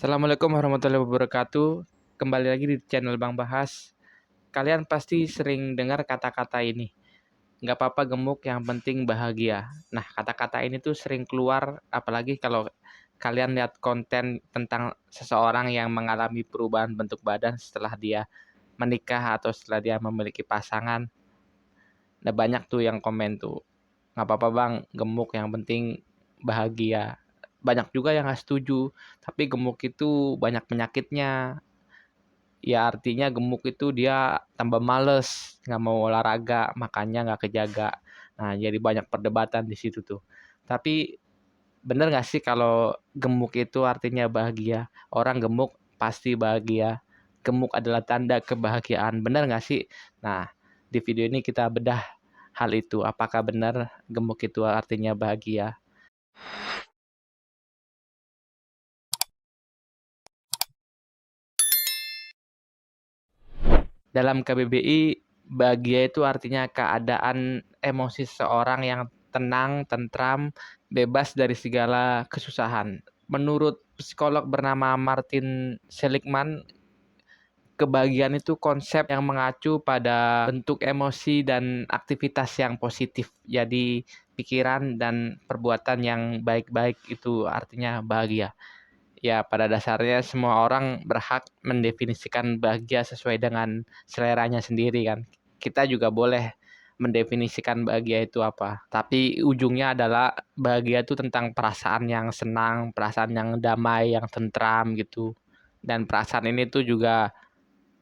Assalamualaikum warahmatullahi wabarakatuh. Kembali lagi di channel Bang Bahas. Kalian pasti sering dengar kata-kata ini. Nggak apa-apa gemuk, yang penting bahagia. Nah, kata-kata ini tuh sering keluar, apalagi kalau kalian lihat konten tentang seseorang yang mengalami perubahan bentuk badan setelah dia menikah atau setelah dia memiliki pasangan. Nah, banyak tuh yang komen tuh, nggak apa-apa bang, gemuk, yang penting bahagia. Banyak juga yang nggak setuju, tapi gemuk itu banyak penyakitnya. Ya artinya gemuk itu dia tambah males, nggak mau olahraga, makannya nggak kejaga. Nah, jadi banyak perdebatan di situ tuh. Tapi bener nggak sih kalau gemuk itu artinya bahagia? Orang gemuk pasti bahagia. Gemuk adalah tanda kebahagiaan. Bener nggak sih? Nah, di video ini kita bedah hal itu. Apakah benar gemuk itu artinya bahagia? Dalam KBBI, bahagia itu artinya keadaan emosi seseorang yang tenang, tentram, bebas dari segala kesusahan. Menurut psikolog bernama Martin Seligman, kebahagiaan itu konsep yang mengacu pada bentuk emosi dan aktivitas yang positif. Jadi pikiran dan perbuatan yang baik-baik itu artinya bahagia. Ya, pada dasarnya semua orang berhak mendefinisikan bahagia sesuai dengan seleranya sendiri kan. Kita juga boleh mendefinisikan bahagia itu apa. Tapi ujungnya adalah bahagia itu tentang perasaan yang senang, perasaan yang damai, yang tentram gitu. Dan perasaan ini tuh juga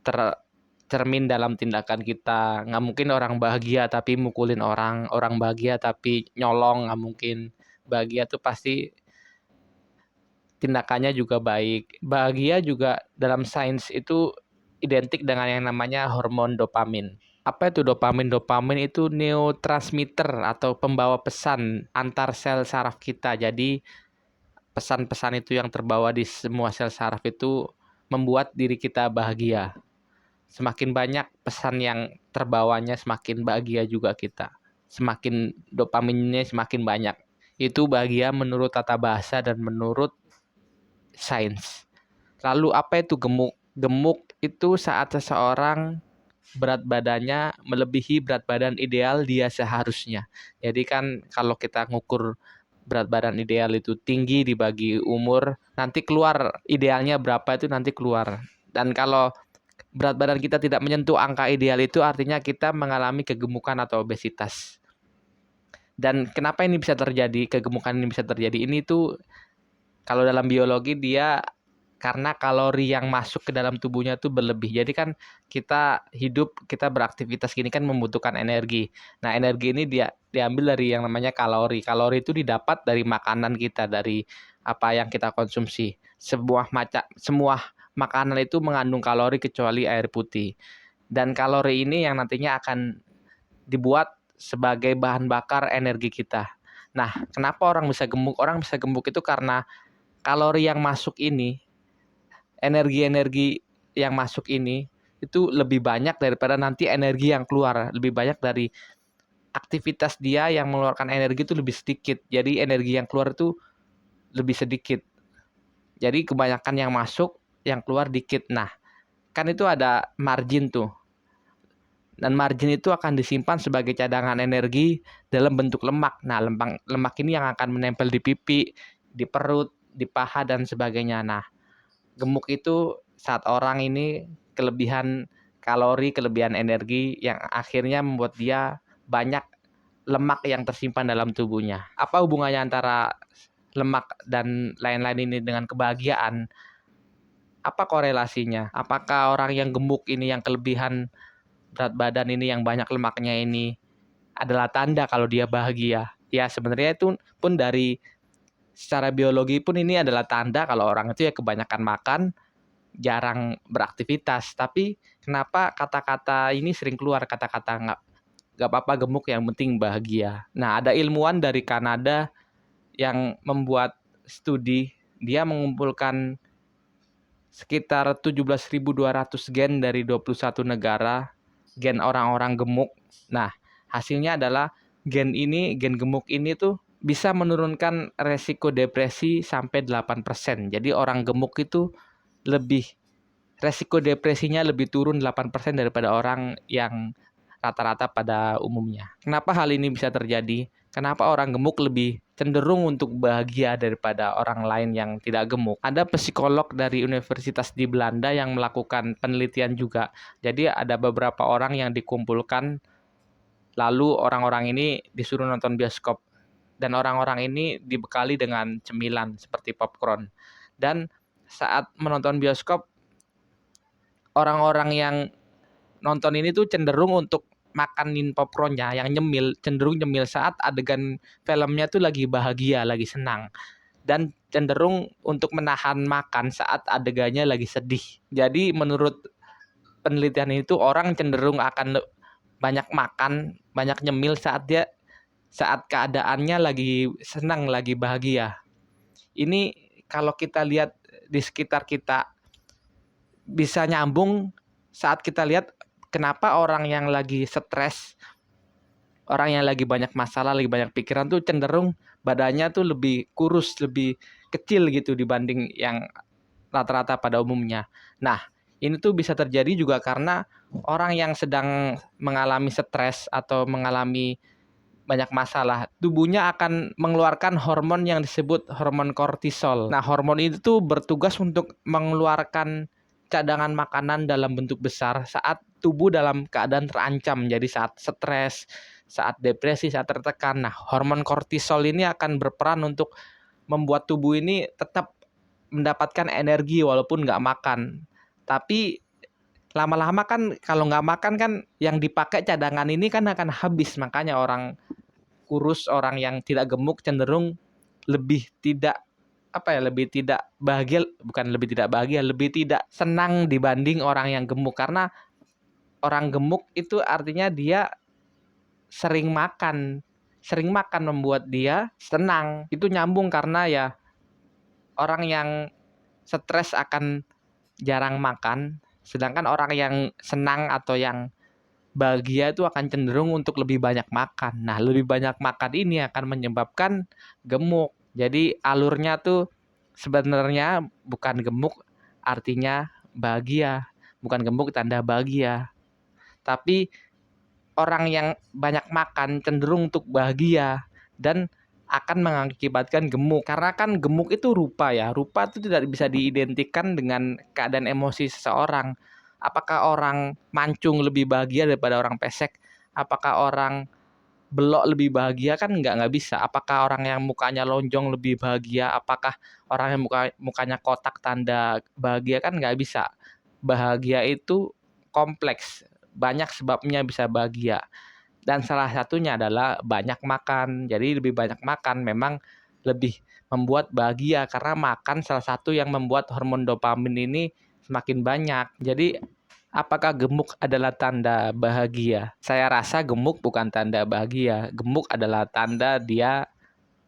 tercermin dalam tindakan kita. Nggak mungkin orang bahagia tapi mukulin orang, orang bahagia tapi nyolong, nggak mungkin. Bahagia tuh pasti tindakannya juga baik. Bahagia juga dalam sains itu identik dengan yang namanya hormon dopamin. Apa itu dopamin? Dopamin itu neurotransmitter atau pembawa pesan antar sel saraf kita. Jadi pesan-pesan itu yang terbawa di semua sel saraf itu membuat diri kita bahagia. Semakin banyak pesan yang terbawanya, semakin bahagia juga kita. Semakin dopaminnya semakin banyak. Itu bahagia menurut tata bahasa dan menurut sains. Lalu apa itu gemuk? Gemuk itu saat seseorang berat badannya melebihi berat badan ideal dia seharusnya. Jadi kan kalau kita ngukur berat badan ideal itu tinggi dibagi umur, nanti keluar idealnya berapa itu nanti keluar. Dan kalau berat badan kita tidak menyentuh angka ideal itu artinya kita mengalami kegemukan atau obesitas. Dan kenapa ini bisa terjadi, kegemukan ini bisa terjadi? Ini tuh kalau dalam biologi dia karena kalori yang masuk ke dalam tubuhnya tuh berlebih. Jadi kan kita hidup, kita beraktivitas gini kan membutuhkan energi. Nah, energi ini dia diambil dari yang namanya kalori. Kalori itu didapat dari makanan kita, dari apa yang kita konsumsi. Semua makanan itu mengandung kalori kecuali air putih. Dan kalori ini yang nantinya akan dibuat sebagai bahan bakar energi kita. Nah, kenapa orang bisa gemuk? Orang bisa gemuk itu karena kalori yang masuk ini, energi-energi yang masuk ini itu lebih banyak daripada nanti energi yang keluar. Lebih banyak dari aktivitas dia yang mengeluarkan energi itu lebih sedikit. Jadi energi yang keluar itu lebih sedikit. Jadi kebanyakan yang masuk, yang keluar dikit. Nah, kan itu ada margin tuh. Dan margin itu akan disimpan sebagai cadangan energi dalam bentuk lemak. Nah, lemak ini yang akan menempel di pipi, di perut, di paha dan sebagainya. Nah, gemuk itu saat orang ini kelebihan kalori, kelebihan energi yang akhirnya membuat dia banyak lemak yang tersimpan dalam tubuhnya. Apa hubungannya antara lemak dan lain-lain ini dengan kebahagiaan? Apa korelasinya? Apakah orang yang gemuk ini, yang kelebihan berat badan ini, yang banyak lemaknya ini adalah tanda kalau dia bahagia? Ya sebenarnya itu pun dari secara biologi pun ini adalah tanda kalau orang itu ya kebanyakan makan, jarang beraktivitas. Tapi kenapa kata-kata ini sering keluar, kata-kata nggak apa-apa gemuk, yang penting bahagia. Nah, ada ilmuwan dari Kanada yang membuat studi, dia mengumpulkan sekitar 17.200 gen dari 21 negara, gen orang-orang gemuk. Nah, hasilnya adalah gen gemuk ini tuh bisa menurunkan resiko depresi sampai 8%. Jadi orang gemuk itu lebih resiko depresinya lebih turun 8% daripada orang yang rata-rata pada umumnya. Kenapa hal ini bisa terjadi? Kenapa orang gemuk lebih cenderung untuk bahagia daripada orang lain yang tidak gemuk? Ada psikolog dari universitas di Belanda yang melakukan penelitian juga. Jadi ada beberapa orang yang dikumpulkan, lalu orang-orang ini disuruh nonton bioskop. Dan orang-orang ini dibekali dengan cemilan seperti popcorn. Dan saat menonton bioskop, orang-orang yang nonton ini tuh cenderung untuk makanin popcornnya, yang cenderung nyemil saat adegan filmnya tuh lagi bahagia, lagi senang, dan cenderung untuk menahan makan saat adegannya lagi sedih. Jadi menurut penelitian itu orang cenderung akan banyak makan, banyak nyemil saat keadaannya lagi senang, lagi bahagia. Ini kalau kita lihat di sekitar kita bisa nyambung saat kita lihat kenapa orang yang lagi stres, orang yang lagi banyak masalah, lagi banyak pikiran tuh cenderung badannya tuh lebih kurus, lebih kecil gitu dibanding yang rata-rata pada umumnya. Nah, ini tuh bisa terjadi juga karena orang yang sedang mengalami stres atau mengalami banyak masalah, tubuhnya akan mengeluarkan hormon yang disebut hormon kortisol. Nah, hormon itu tuh bertugas untuk mengeluarkan cadangan makanan dalam bentuk besar saat tubuh dalam keadaan terancam. Jadi saat stres, saat depresi, saat tertekan. Nah, hormon kortisol ini akan berperan untuk membuat tubuh ini tetap mendapatkan energi walaupun nggak makan. Tapi lama-lama kan kalau nggak makan kan yang dipakai cadangan ini kan akan habis. Makanya orang kurus, orang yang tidak gemuk cenderung lebih tidak lebih tidak bahagia, bukan lebih tidak bahagia, lebih tidak senang dibanding orang yang gemuk. Karena orang gemuk itu artinya dia sering makan. Sering makan membuat dia senang. Itu nyambung karena ya orang yang stres akan jarang makan, sedangkan orang yang senang atau yang bahagia itu akan cenderung untuk lebih banyak makan. Nah, lebih banyak makan ini akan menyebabkan gemuk. Jadi alurnya tuh sebenarnya bukan gemuk artinya bahagia, bukan gemuk tanda bahagia. Tapi orang yang banyak makan cenderung untuk bahagia dan akan mengakibatkan gemuk. Karena kan gemuk itu rupa ya. Rupa itu tidak bisa diidentikan dengan keadaan emosi seseorang. Apakah orang mancung lebih bahagia daripada orang pesek? Apakah orang belok lebih bahagia? Kan nggak bisa. Apakah orang yang mukanya lonjong lebih bahagia? Apakah orang yang mukanya kotak tanda bahagia? Kan nggak bisa. Bahagia itu kompleks. Banyak sebabnya bisa bahagia. Dan salah satunya adalah banyak makan. Jadi lebih banyak makan memang lebih membuat bahagia karena makan salah satu yang membuat hormon dopamin ini semakin banyak. Jadi apakah gemuk adalah tanda bahagia? Saya rasa gemuk bukan tanda bahagia. Gemuk adalah tanda dia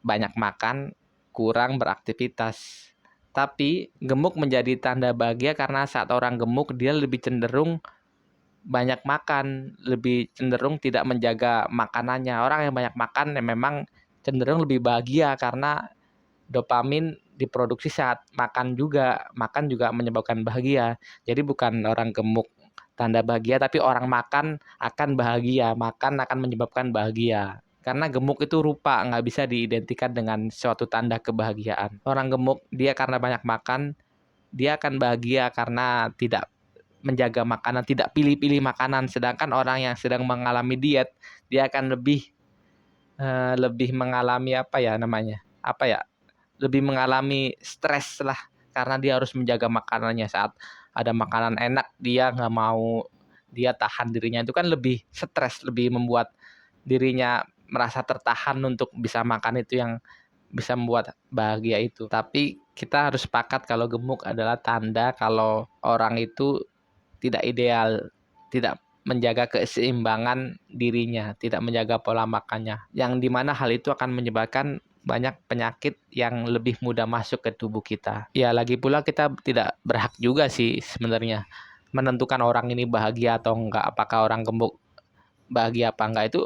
banyak makan, kurang beraktivitas. Tapi gemuk menjadi tanda bahagia karena saat orang gemuk dia lebih cenderung banyak makan, lebih cenderung tidak menjaga makanannya. Orang yang banyak makan ya memang cenderung lebih bahagia karena dopamin diproduksi saat makan juga. Makan juga menyebabkan bahagia. Jadi bukan orang gemuk tanda bahagia, tapi orang makan akan bahagia. Makan akan menyebabkan bahagia. Karena gemuk itu rupa, nggak bisa diidentikan dengan suatu tanda kebahagiaan. Orang gemuk, dia karena banyak makan, dia akan bahagia karena tidak menjaga makanan, tidak pilih-pilih makanan. Sedangkan orang yang sedang mengalami diet, dia akan lebih mengalami lebih mengalami stres lah karena dia harus menjaga makanannya. Saat ada makanan enak dia nggak mau, dia tahan dirinya, itu kan lebih stres, lebih membuat dirinya merasa tertahan untuk bisa makan itu yang bisa membuat bahagia itu. Tapi kita harus sepakat kalau gemuk adalah tanda kalau orang itu tidak ideal, tidak menjaga keseimbangan dirinya, tidak menjaga pola makannya. Yang dimana hal itu akan menyebabkan banyak penyakit yang lebih mudah masuk ke tubuh kita. Ya lagi pula kita tidak berhak juga sih sebenarnya menentukan orang ini bahagia atau enggak, apakah orang gemuk bahagia apa enggak, itu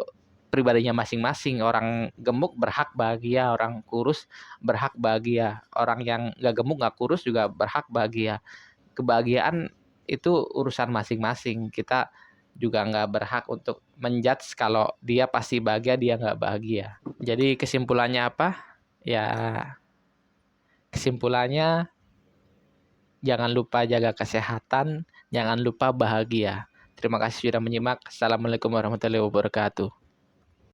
pribadinya masing-masing. Orang gemuk berhak bahagia, orang kurus berhak bahagia, orang yang nggak gemuk nggak kurus juga berhak bahagia. Kebahagiaan itu urusan masing-masing. Kita juga nggak berhak untuk menjudge kalau dia pasti bahagia, dia nggak bahagia. Jadi kesimpulannya apa? Ya, kesimpulannya jangan lupa jaga kesehatan, jangan lupa bahagia. Terima kasih sudah menyimak. Assalamualaikum warahmatullahi wabarakatuh.